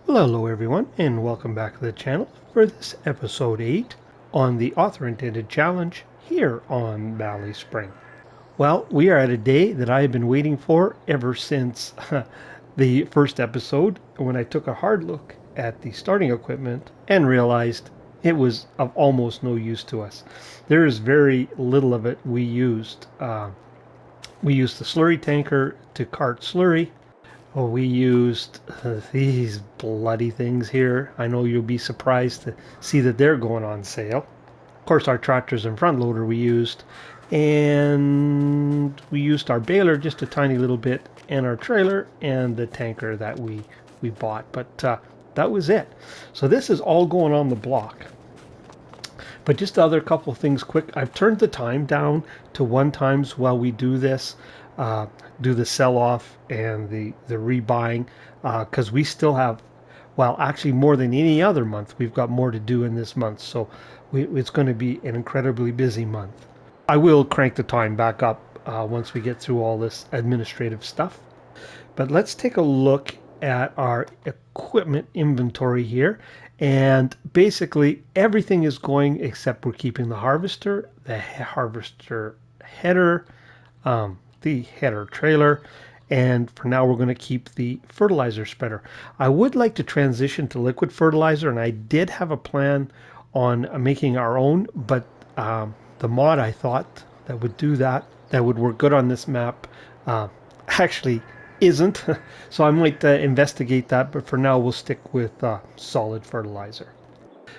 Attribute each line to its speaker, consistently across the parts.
Speaker 1: Well, hello everyone, and welcome back to the channel for this episode 8 on the author-intended challenge here on BallySpring. Well, we are at a day that I have been waiting for ever since the first episode when I took a hard look at the starting equipment and realized it was of almost no use to us. There is very little of it we used. We used the slurry tanker to cart slurry. Oh, we used these bloody things here. I know you'll be surprised to see that they're going on sale. Of course, our tractors and front loader we used, and we used our baler just a tiny little bit, and our trailer and the tanker that we bought. But that was it. So this is all going on the block. But just other couple things quick. I've turned the time down to 1 times while we do this, do the sell off and the rebuying, because we still have, well, actually more than any other month, we've got more to do in this month. So it's going to be an incredibly busy month. I will crank the time back up once we get through all this administrative stuff. But let's take a look at our equipment inventory here. And basically everything is going except we're keeping the harvester header, the header trailer, and for now we're going to keep the fertilizer spreader. I would like to transition to liquid fertilizer, and I did have a plan on making our own, but the mod I thought that would do that would work good on this map actually isn't. So I might investigate that, but for now we'll stick with solid fertilizer.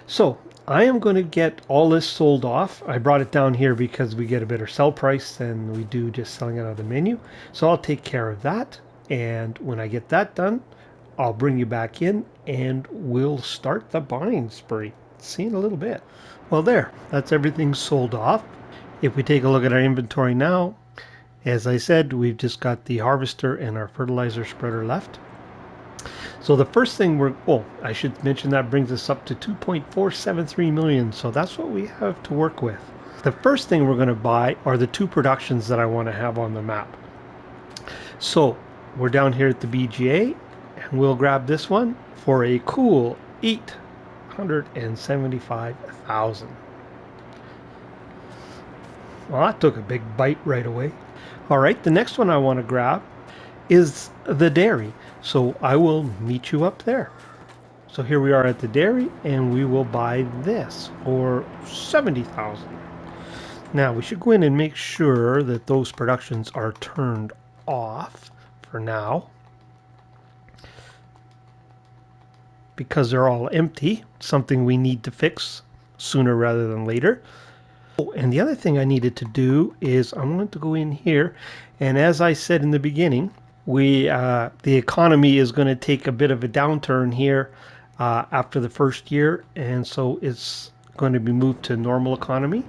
Speaker 1: So I am going to get all this sold off. I brought it down here because we get a better sell price than we do just selling it out of the menu. So I'll take care of that, and when I get that done, I'll bring you back in and we'll start the buying spree. See in a little bit. Well, there, that's everything sold off. If we take a look at our inventory now, as I said, we've just got the harvester and our fertilizer spreader left. So the first thing I should mention that brings us up to 2.473 million. So that's what we have to work with. The first thing we're going to buy are the 2 productions that I want to have on the map. So we're down here at the BGA, and we'll grab this one for a cool 875,000. Well, that took a big bite right away. All right, the next one I want to grab is the dairy. So I will meet you up there. So here we are at the dairy, and we will buy this for 70,000. Now we should go in and make sure that those productions are turned off for now, because they're all empty, something we need to fix sooner rather than later. Oh, and the other thing I needed to do is I wanted to go in here, and as I said in the beginning, the economy is going to take a bit of a downturn here after the first year, and so it's going to be moved to normal economy.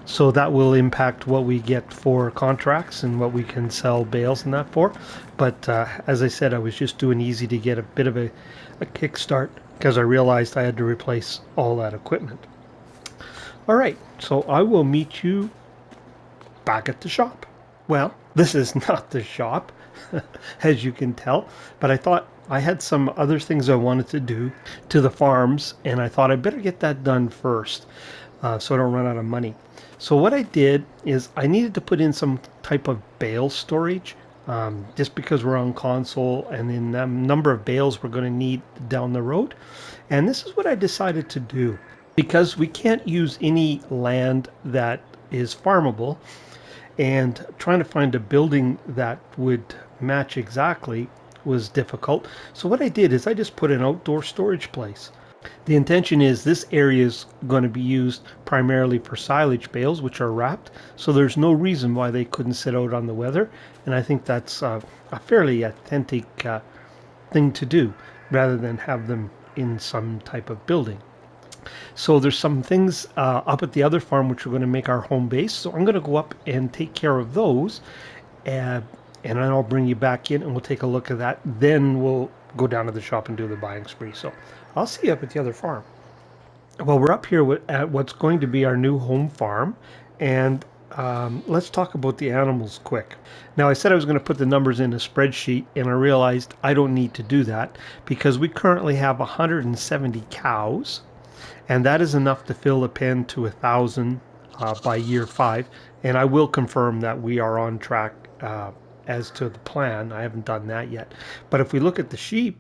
Speaker 1: So that will impact what we get for contracts and what we can sell bales and that for. But as I said, I was just doing easy to get a bit of a kickstart because I realized I had to replace all that equipment. All right, so I will meet you back at the shop. Well, this is not the shop, as you can tell, but I thought I had some other things I wanted to do to the farms, and I thought I better get that done first so I don't run out of money. So what I did is I needed to put in some type of bale storage, just because we're on console and the number of bales we're going to need down the road. And this is what I decided to do. Because we can't use any land that is farmable, and trying to find a building that would match exactly was difficult. So what I did is I just put an outdoor storage place. The intention is this area is going to be used primarily for silage bales, which are wrapped, so there's no reason why they couldn't sit out on the weather, and I think that's a fairly authentic thing to do rather than have them in some type of building. So there's some things up at the other farm which are going to make our home base. So I'm going to go up and take care of those, and then I'll bring you back in and we'll take a look at that. Then we'll go down to the shop and do the buying spree. So I'll see you up at the other farm. Well, we're up here at what's going to be our new home farm, and let's talk about the animals quick. Now, I said I was going to put the numbers in a spreadsheet, and I realized I don't need to do that because we currently have 170 cows, and that is enough to fill the pen to 1,000 by year 5. And I will confirm that we are on track as to the plan. I haven't done that yet. But if we look at the sheep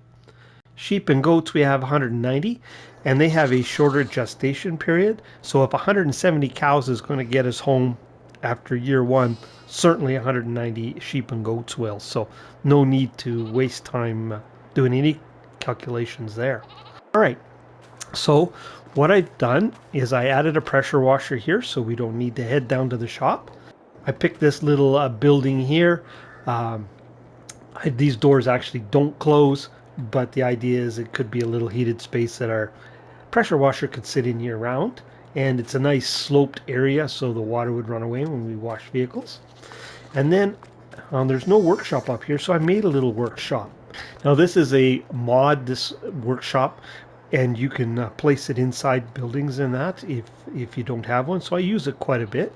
Speaker 1: and goats, we have 190, and they have a shorter gestation period. So if 170 cows is going to get us home after year 1, certainly 190 sheep and goats will. So no need to waste time doing any calculations there. All right. So what I've done is I added a pressure washer here so we don't need to head down to the shop. I picked this little building here. Um, these doors actually don't close, but the idea is it could be a little heated space that our pressure washer could sit in year round. And it's a nice sloped area so the water would run away when we wash vehicles. And then there's no workshop up here, so I made a little workshop. Now this is a mod, this workshop, and you can place it inside buildings and that if you don't have one. So I use it quite a bit.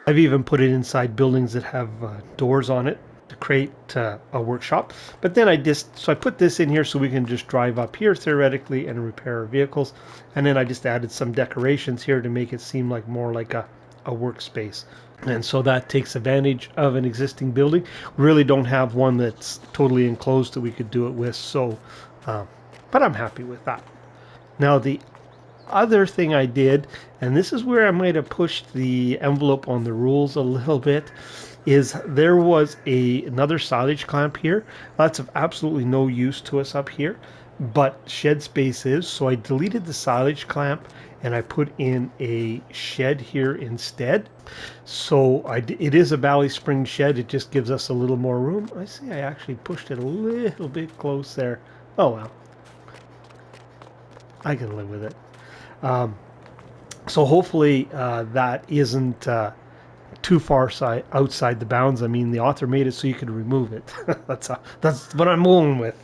Speaker 1: I've even put it inside buildings that have doors on it to create a workshop. But then I put this in here so we can just drive up here theoretically and repair our vehicles. And then I just added some decorations here to make it seem like more like a workspace. And so that takes advantage of an existing building. We really don't have one that's totally enclosed that we could do it with. So, but I'm happy with that. Now the other thing I did, and this is where I might have pushed the envelope on the rules a little bit, is there was another silage clamp here. That's of absolutely no use to us up here, but shed space is. So I deleted the silage clamp and I put in a shed here instead. So it is a BallySpring shed. It just gives us a little more room. I see I actually pushed it a little bit close there. Oh well, I can live with it. So hopefully that isn't too far outside the bounds. I mean, the author made it so you could remove it. that's what I'm going with.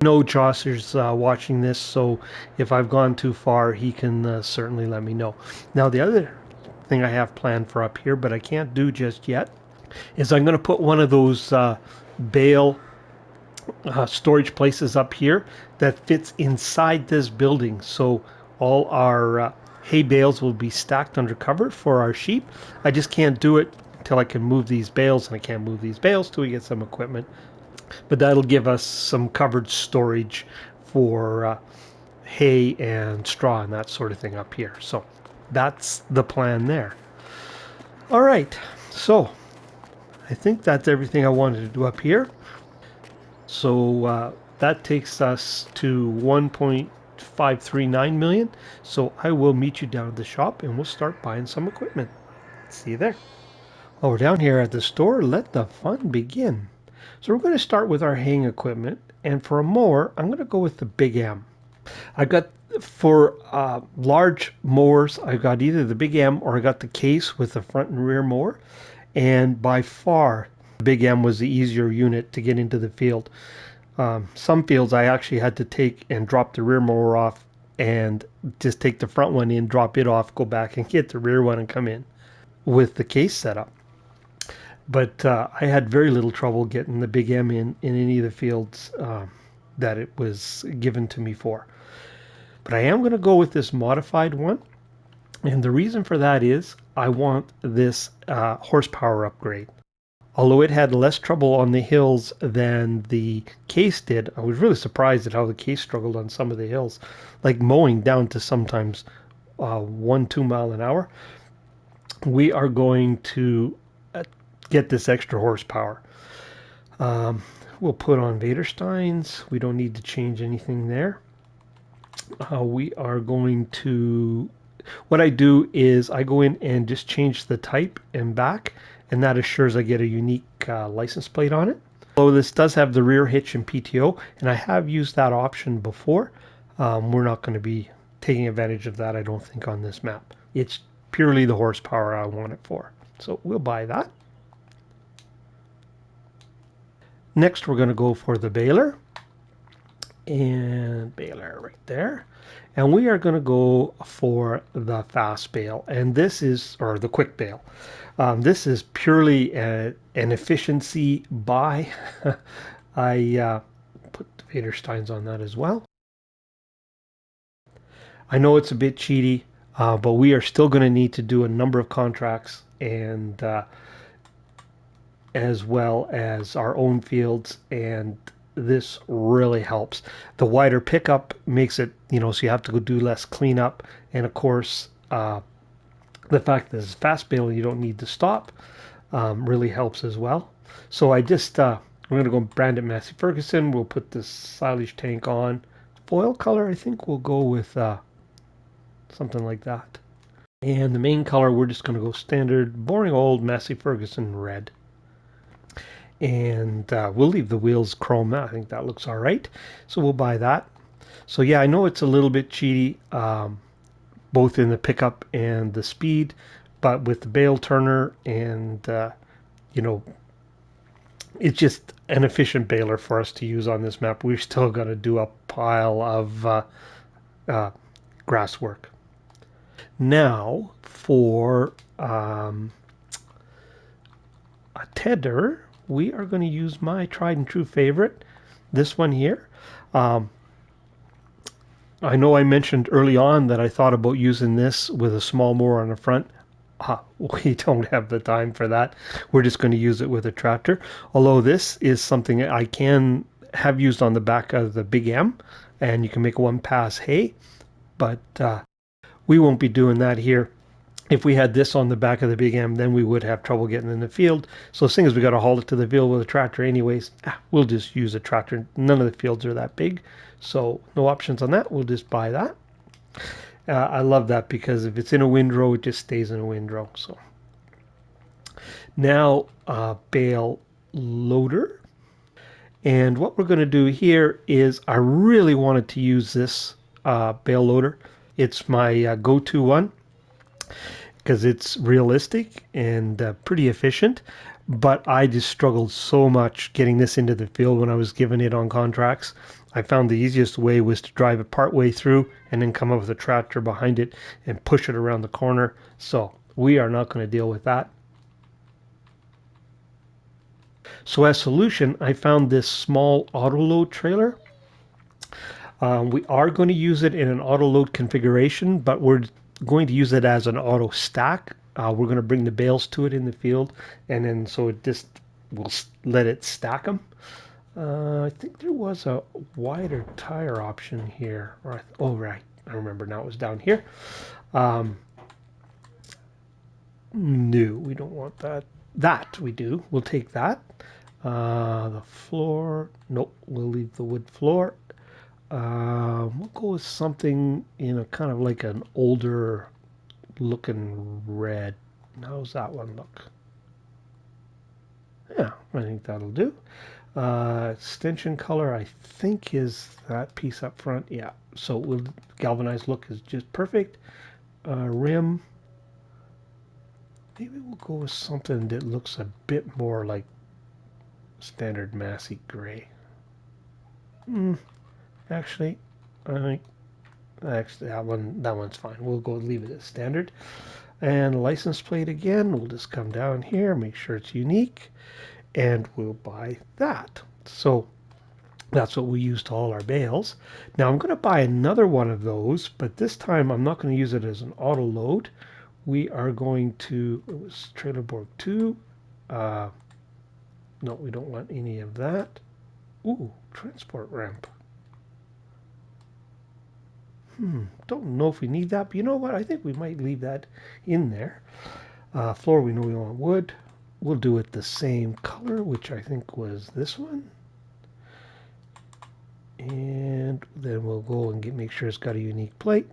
Speaker 1: I know Chaucer's watching this, so if I've gone too far, he can certainly let me know. Now, the other thing I have planned for up here, but I can't do just yet, is I'm going to put one of those bale storage places up here that fits inside this building. So all our hay bales will be stacked under cover for our sheep. I just can't do it until I can move these bales, and I can't move these bales till we get some equipment. But that'll give us some covered storage for hay and straw and that sort of thing up here. So that's the plan there. All right, so I think that's everything I wanted to do up here. So that takes us to 1.539 million. So I will meet you down at the shop and we'll start buying some equipment. See you there. While we're down here at the store, let the fun begin. So we're going to start with our haying equipment. And for a mower, I'm going to go with the Big M. I got for large mowers, I got either the Big M or I got the case with the front and rear mower. And by far, the Big M was the easier unit to get into the field. Some fields I actually had to take and drop the rear mower off and just take the front one in, drop it off, go back and get the rear one and come in with the case setup. But I had very little trouble getting the Big M in any of the fields that it was given to me for. But I am going to go with this modified one. And the reason for that is I want this horsepower upgrade. Although it had less trouble on the hills than the case did, I was really surprised at how the case struggled on some of the hills, like mowing down to sometimes 1-2 mile an hour. We are going to get this extra horsepower. We'll put on Vadersteins. We don't need to change anything there. We are going to, what I do is I go in and just change the type and back, and that assures I get a unique license plate on it. So this does have the rear hitch and PTO, and I have used that option before. We're not going to be taking advantage of that, I don't think, on this map. It's purely the horsepower I want it for. So we'll buy that. Next, we're going to go for the baler. and baler right there. And we are going to go for the fast bale, and this is, or the quick bale. This is purely an efficiency buy. I put the Vader Steins on that as well. I know it's a bit cheaty, but we are still going to need to do a number of contracts, and as well as our own fields, and this really helps. The wider pickup makes it, so you have to go do less cleanup, and of course, the fact that it's fast baling, you don't need to stop, really helps as well. So I'm going to go brand it Massey Ferguson. We'll put this silage tank on. Foil color, I think we'll go with something like that. And the main color, we're just going to go standard, boring old Massey Ferguson red. And we'll leave the wheels chrome. I think that looks all right. So we'll buy that. So yeah, I know it's a little bit cheaty, both in the pickup and the speed, but with the bale turner and, it's just an efficient baler for us to use on this map. We're still going to do a pile of grass work. Now for a tether, we are going to use my tried and true favorite, this one here. I know I mentioned early on that I thought about using this with a small mower on the front. We don't have the time for that. We're just going to use it with a tractor. Although this is something I can have used on the back of the Big M, and you can make one pass hay, but we won't be doing that here. If we had this on the back of the Big M, then we would have trouble getting in the field. So seeing as we got to haul it to the field with a tractor anyways, we'll just use a tractor. None of the fields are that big, so no options on that. We'll just buy that. I love that because if it's in a windrow, it just stays in a windrow. So now bale loader. And what we're going to do here is I really wanted to use this bale loader. It's my go-to one, because it's realistic and pretty efficient. But I just struggled so much getting this into the field when I was given it on contracts. I found the easiest way was to drive it part way through and then come up with a tractor behind it and push it around the corner. So we are not going to deal with that. So as solution, I found this small auto load trailer. We are going to use it in an auto load configuration, but we're going to use it as an auto stack. We're going to bring the bales to it in the field, and then so it just will let it stack them. I think there was a wider tire option here. Oh, right. I remember now, it was down here. No, we don't want that. That we do. We'll take that. The floor. Nope, we'll leave the wood floor. We'll go with something in a kind of like an older looking red. How's that one look? Yeah, I think that'll do. Extension color, I think, is that piece up front. Yeah, so we'll galvanized look is just perfect. Rim, maybe we'll go with something that looks a bit more like standard Massey gray. Actually, I think that one's fine. We'll go leave it as standard. And license plate again, we'll just come down here, make sure it's unique, and we'll buy that. So that's what we use to haul our bales. Now I'm going to buy another one of those, but this time I'm not going to use it as an auto load. We are going to, it was trailer board 2. No, we don't want any of that. Ooh, transport ramp. Don't know if we need that, but you know what? I think we might leave that in there. Floor, we know we want wood. We'll do it the same color, which I think was this one. And then we'll go and make sure it's got a unique plate.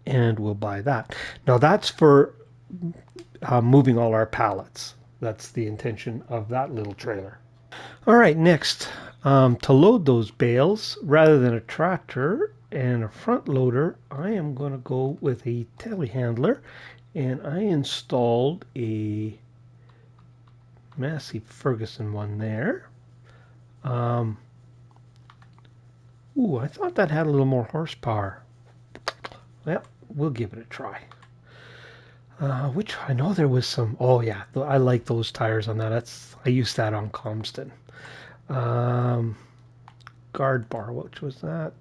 Speaker 1: And we'll buy that. Now that's for moving all our pallets. That's the intention of that little trailer. All right, next, to load those bales, rather than a tractor and a front loader, I am going to go with a telehandler, and I installed a Massey Ferguson one there. Ooh, I thought that had a little more horsepower. Well, we'll give it a try. Which I know there was some. Oh yeah, I like those tires on that. I used that on Comston. Um, guard bar. Which was that?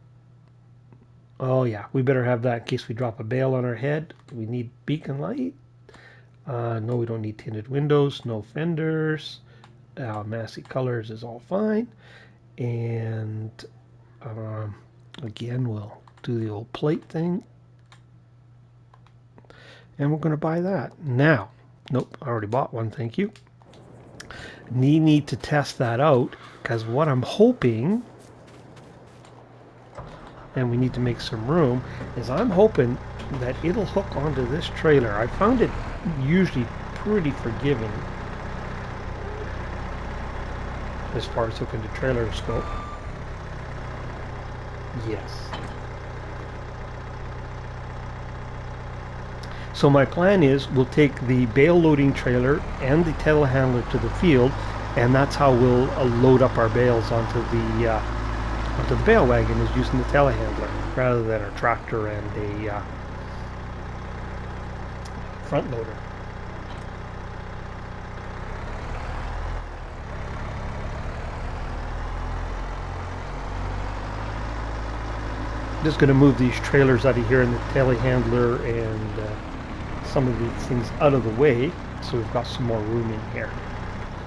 Speaker 1: Oh yeah, we better have that in case we drop a bale on our head. We need beacon light. No, we don't need tinted windows. No fenders. Massy colors is all fine. And again, we'll do the old plate thing. And we're going to buy that. Now, nope, I already bought one, thank you. Need to test that out, because what I'm hoping, and we need to make some room, is I'm hoping that it'll hook onto this trailer. I found it usually pretty forgiving as far as hooking to trailers go. Yes. So my plan is we'll take the bale loading trailer and the telehandler to the field, and that's how we'll load up our bales onto the bale wagon, is using the telehandler rather than a tractor and a front loader. Just going to move these trailers out of here and the telehandler and some of these things out of the way, so we've got some more room in here.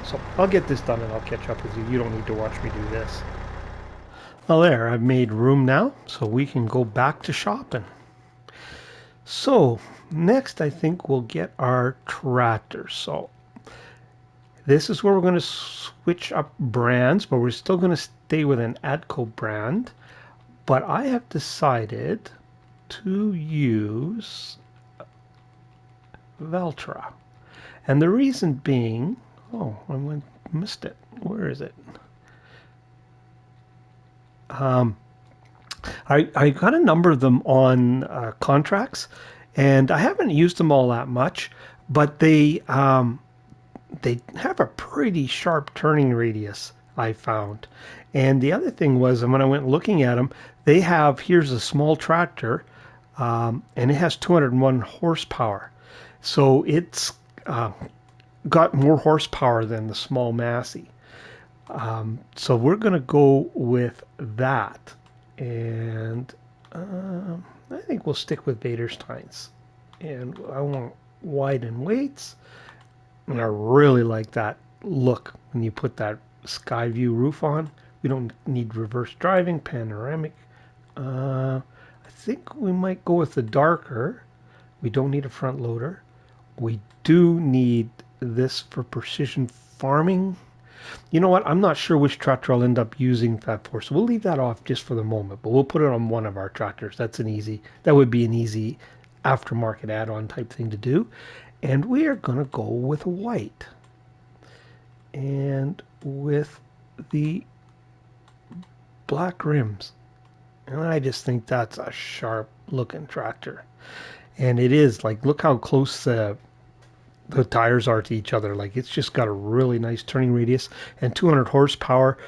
Speaker 1: So I'll get this done and I'll catch up with you. You don't need to watch me do this. Well, there, I've made room now, so we can go back to shopping. So next I think we'll get our tractor. So this is where we're going to switch up brands, but we're still going to stay with an AGCO brand. But I have decided to use Valtra. And the reason being, oh, I missed it. Where is it? I got a number of them on contracts, and I haven't used them all that much, but they have a pretty sharp turning radius, I found. And the other thing was, and when I went looking at them, they have, here's a small tractor, and it has 201 horsepower. So it's got more horsepower than the small Massey. So we're going to go with that. And I think we'll stick with Badersteins. And I want wide and weights. And I really like that look when you put that sky view roof on. We don't need reverse driving, panoramic. I think we might go with the darker. We don't need a front loader. We do need this for precision farming. You know what? I'm not sure which tractor I'll end up using that for, so we'll leave that off just for the moment. But we'll put it on one of our tractors. That would be an easy aftermarket add-on type thing to do. And we are going to go with white. And with the black rims. And I just think that's a sharp looking tractor. And it is, like, look how close the tires are to each other. Like, it's just got a really nice turning radius and 200 horsepower.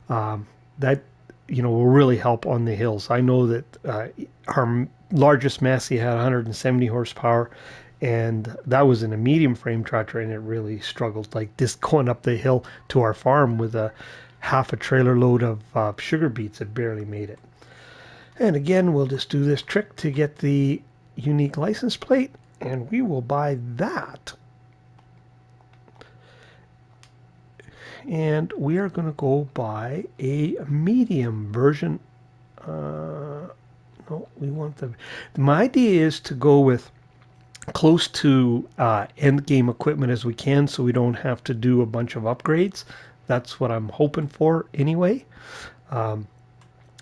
Speaker 1: That, will really help on the hills. I know that our largest Massey had 170 horsepower, and that was in a medium frame tractor, and it really struggled. Like, just going up the hill to our farm with a half a trailer load of sugar beets, it barely made it. And again, we'll just do this trick to get the unique license plate, and we will buy that. And we are going to go buy a medium version. No, we want my idea is to go with close to end game equipment as we can, so we don't have to do a bunch of upgrades. That's what I'm hoping for anyway.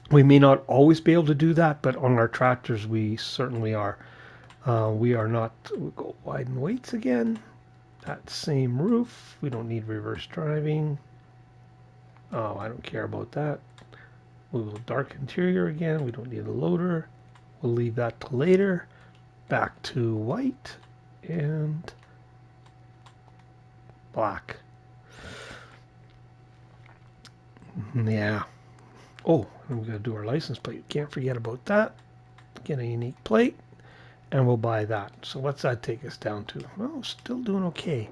Speaker 1: We may not always be able to do that, but on our tractors we certainly are. We are not. We'll go widen weights again. That same roof. We don't need reverse driving. Oh, I don't care about that. We'll go dark interior again. We don't need a loader. We'll leave that to later. Back to white and black. Yeah. Oh, and we got to do our license plate. Can't forget about that. Get a unique plate, and we'll buy that. So what's that take us down to? Well, still doing okay.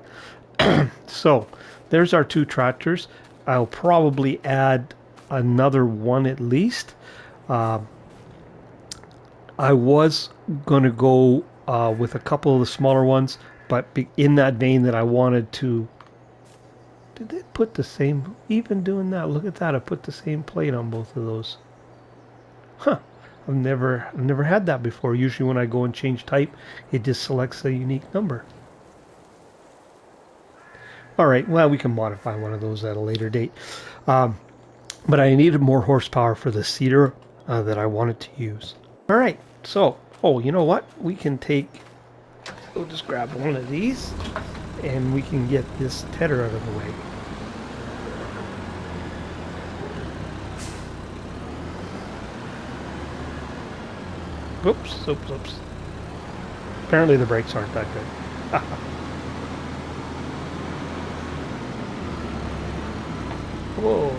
Speaker 1: So there's our two tractors. I'll probably add another one at least. Uh, I was going to go with a couple of the smaller ones, but in that vein that I wanted to. Did they put the same, even doing that? Look at that, I put the same plate on both of those. Huh. I've never had that before. Usually when I go and change type, it just selects a unique number. All right, well, we can modify one of those at a later date. Um, but I needed more horsepower for the seeder that I wanted to use. All right, so, oh, you know what? We can take, we'll just grab one of these and we can get this tedder out of the way. Oops, oops, oops. Apparently the brakes aren't that good. Whoa.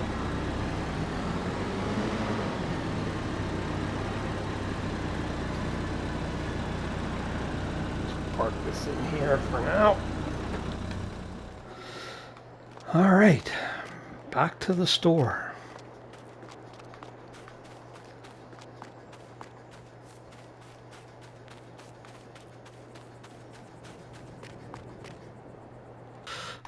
Speaker 1: Park this in here for now. All right, back to the store.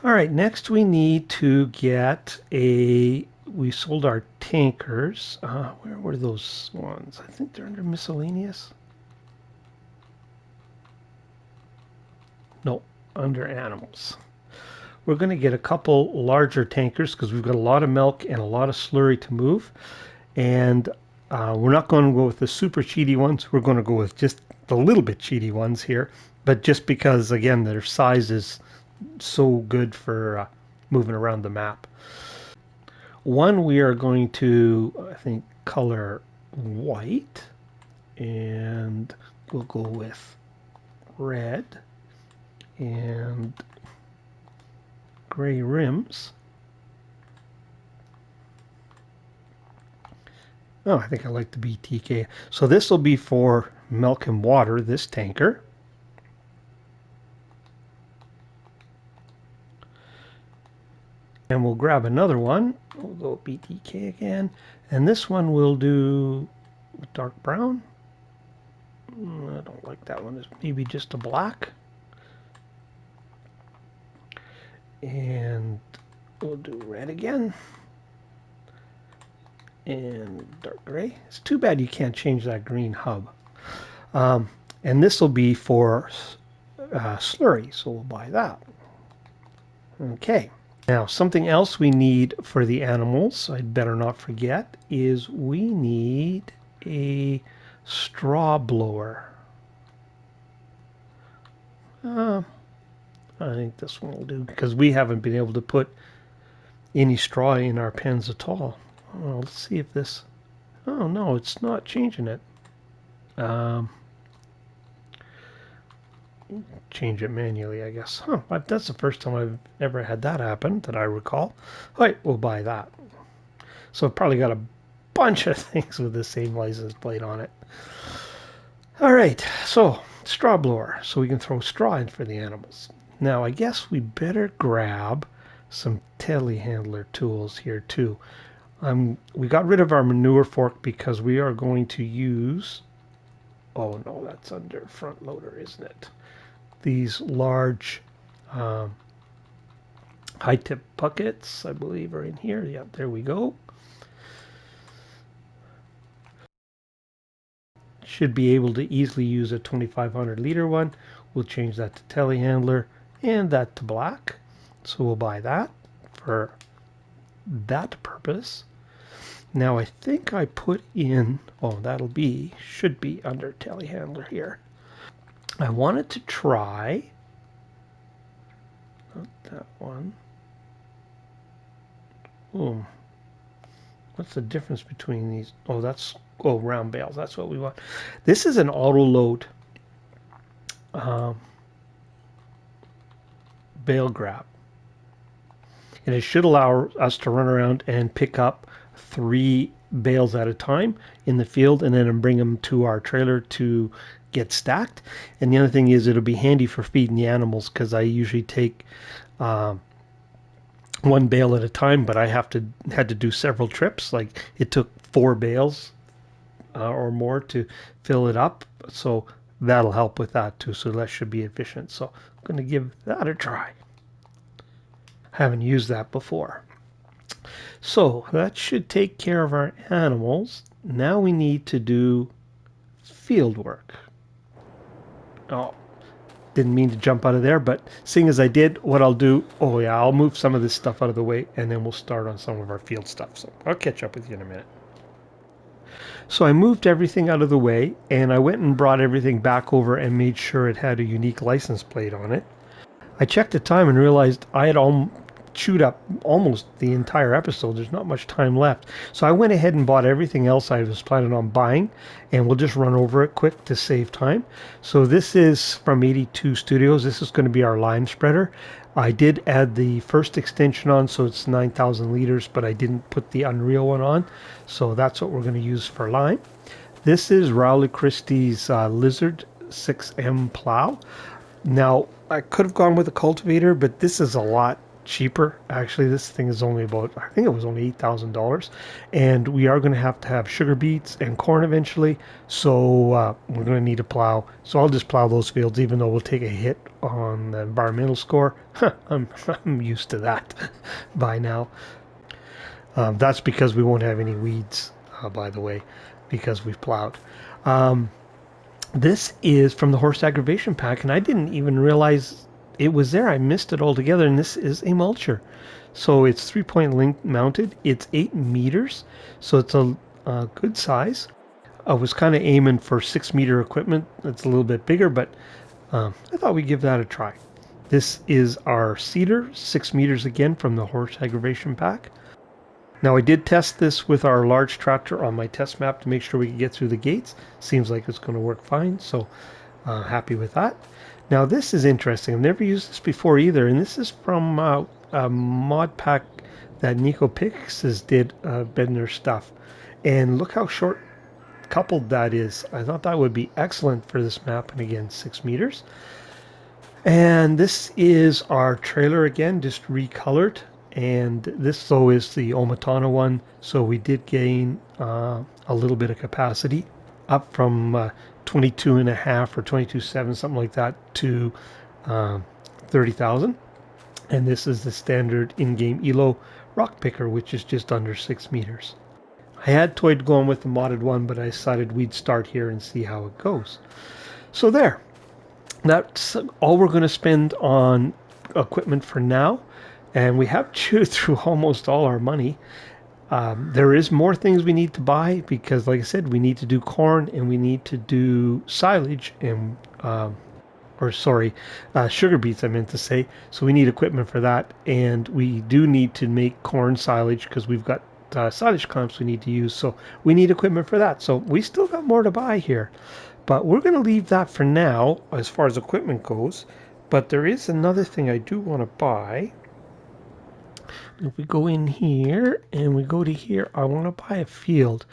Speaker 1: All right, next we need to get we sold our tankers. Where were those ones? I think they're under miscellaneous. No, under animals. We're going to get a couple larger tankers because we've got a lot of milk and a lot of slurry to move. And we're not going to go with the super cheaty ones. We're going to go with just the little bit cheaty ones here. But just because, again, their size is so good for moving around the map. One we are going to, I think, color white. And we'll go with red and gray rims. Oh, I think I like the BTK. So this will be for milk and water, this tanker. And we'll grab another one. We'll go BTK again. And this one we'll do dark brown. I don't like that one. It's maybe just a black. And we'll do red again. And dark gray. It's too bad you can't change that green hub. And this will be for slurry, so we'll buy that. Okay. Now, something else we need for the animals, I'd better not forget, is we need a straw blower. I think this one will do because we haven't been able to put any straw in our pens at all. Oh, let's see if this... Oh, no, it's not changing it. Change it manually, I guess. Huh, that's the first time I've ever had that happen that I recall. All right, we'll buy that. So I've probably got a bunch of things with the same license plate on it. All right, so straw blower, so we can throw straw in for the animals. Now I guess we better grab some telehandler tools here too. We got rid of our manure fork because we are going to use, oh no, that's under front loader, isn't it? These large high-tip buckets, I believe, are in here. Yep, there we go. Should be able to easily use a 2,500 liter one. We'll change that to telehandler and that to black. So we'll buy that for that purpose. Now I think I put in, oh, should be under telehandler here. I wanted to try, not that one. Oh, what's the difference between these? Oh, round bales. That's what we want. This is an auto load bale grab. And it should allow us to run around and pick up 3 bales at a time in the field, and then bring them to our trailer to get stacked. And the other thing is it'll be handy for feeding the animals, because I usually take one bale at a time, but I had to do several trips. Like it took 4 bales or more to fill it up, so that'll help with that too. So that should be efficient. So I'm going to give that a try. Haven't used that before. So that should take care of our animals. Now we need to do field work. Oh, didn't mean to jump out of there, but seeing as I did, what I'll do, oh yeah, I'll move some of this stuff out of the way, and then we'll start on some of our field stuff. So I'll catch up with you in a minute. So I moved everything out of the way, and I went and brought everything back over and made sure it had a unique license plate on it. I checked the time and realized I had chewed up almost the entire episode. There's not much time left. So I went ahead and bought everything else I was planning on buying, and we'll just run over it quick to save time. So this is from 82 Studios. This is going to be our lime spreader. I did add the first extension on, so it's 9,000 liters, but I didn't put the Unreal one on. So that's what we're going to use for lime. This is Rowley Christie's Lizard 6M plow. Now, I could have gone with a cultivator, but this is a lot cheaper. Actually, this thing is only about, I think it was only $8,000. And we are going to have sugar beets and corn eventually. So we're going to need a plow. So I'll just plow those fields, even though we'll take a hit on the environmental score. I'm used to that by now. That's because we won't have any weeds, by the way, because we've plowed. This is from the horse aggravation pack, and I didn't even realize it was there. I missed it altogether, and this is a mulcher. So it's 3-point link mounted. It's 8 meters, so it's a good size. I was kind of aiming for 6-meter equipment. It's a little bit bigger, but I thought we'd give that a try. This is our cedar, 6 meters again from the horse aggravation pack. Now I did test this with our large tractor on my test map to make sure we could get through the gates. Seems like it's going to work fine, so happy with that. Now this is interesting. I've never used this before either, and this is from a mod pack that Nico Pixes did bend their stuff. And look how short coupled that is. I thought that would be excellent for this map, and again 6 meters. And this is our trailer again, just recolored. And this though is the Omatana one, so we did gain a little bit of capacity, up from 22.5 or 22.7, something like that, to 30,000. And this is the standard in-game ELO rock picker, which is just under 6 meters. I had toyed going with the modded one, but I decided we'd start here and see how it goes. So there, that's all we're going to spend on equipment for now. And we have chewed through almost all our money. There is more things we need to buy because, like I said, we need to do corn and we need to do silage and, sugar beets, I meant to say. So we need equipment for that. And we do need to make corn silage because we've got silage clamps we need to use. So we need equipment for that. So we still got more to buy here. But we're going to leave that for now as far as equipment goes. But there is another thing I do want to buy. If we go in here and we go to here, I want to buy a field.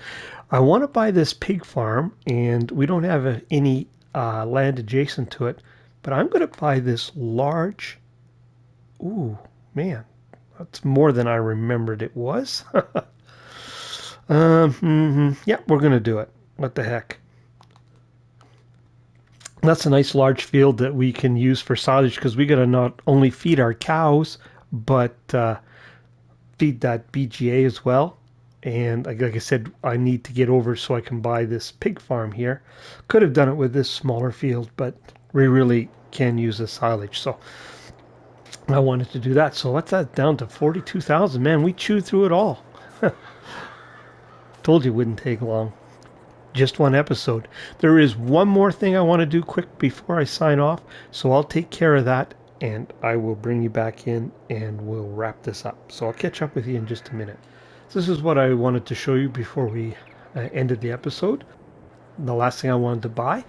Speaker 1: I want to buy this pig farm, and we don't have any land adjacent to it, but I'm going to buy this large. Ooh, man, that's more than I remembered it was. Yeah, we're going to do it. What the heck? That's a nice large field that we can use for silage because we got to not only feed our cows, but feed that BGA as well. And like I said, I need to get over so I can buy this pig farm here. Could have done it with this smaller field, but we really can use the silage. So I wanted to do that. So what's that down to 42,000? Man, we chewed through it all. Told you it wouldn't take long. Just one episode. There is one more thing I want to do quick before I sign off. So I'll take care of that, and I will bring you back in and we'll wrap this up. So I'll catch up with you in just a minute. So this is what I wanted to show you before we ended the episode. The last thing I wanted to buy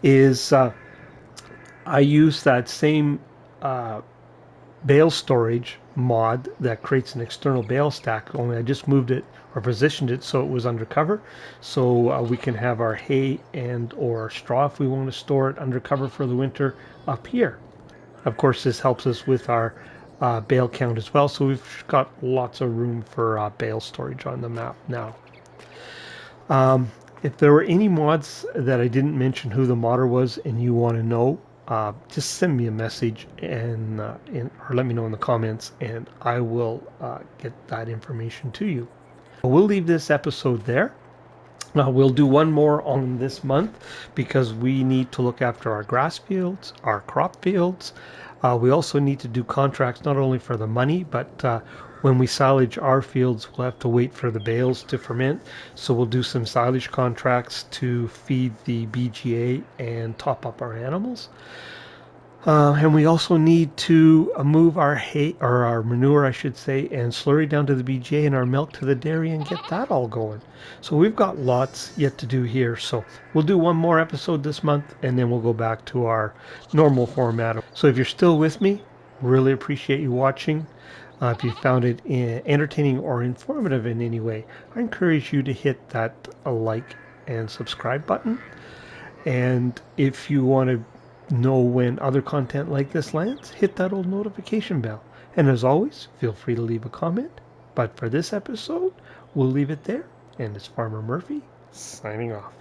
Speaker 1: is I use that same bale storage mod that creates an external bale stack, only I just moved it or positioned it so it was undercover, so we can have our hay and or straw if we want to store it undercover for the winter up here. Of course, this helps us with our bale count as well, so we've got lots of room for bale storage on the map now. If there were any mods that I didn't mention who the modder was and you want to know, just send me a message and or let me know in the comments, and I will get that information to you. We'll leave this episode there. We'll do one more on this month because we need to look after our grass fields, our crop fields. We also need to do contracts not only for the money, but when we silage our fields, we'll have to wait for the bales to ferment. So we'll do some silage contracts to feed the BGA and top up our animals. And we also need to move our hay, or our manure, I should say, and slurry down to the BGA and our milk to the dairy and get that all going. So we've got lots yet to do here. So we'll do one more episode this month and then we'll go back to our normal format. So if you're still with me, really appreciate you watching. If you found it entertaining or informative in any way, I encourage you to hit that like and subscribe button. And if you want to know when other content like this lands, hit that old notification bell. And as always, feel free to leave a comment. But for this episode, we'll leave it there. And it's Farmer Murphy signing off.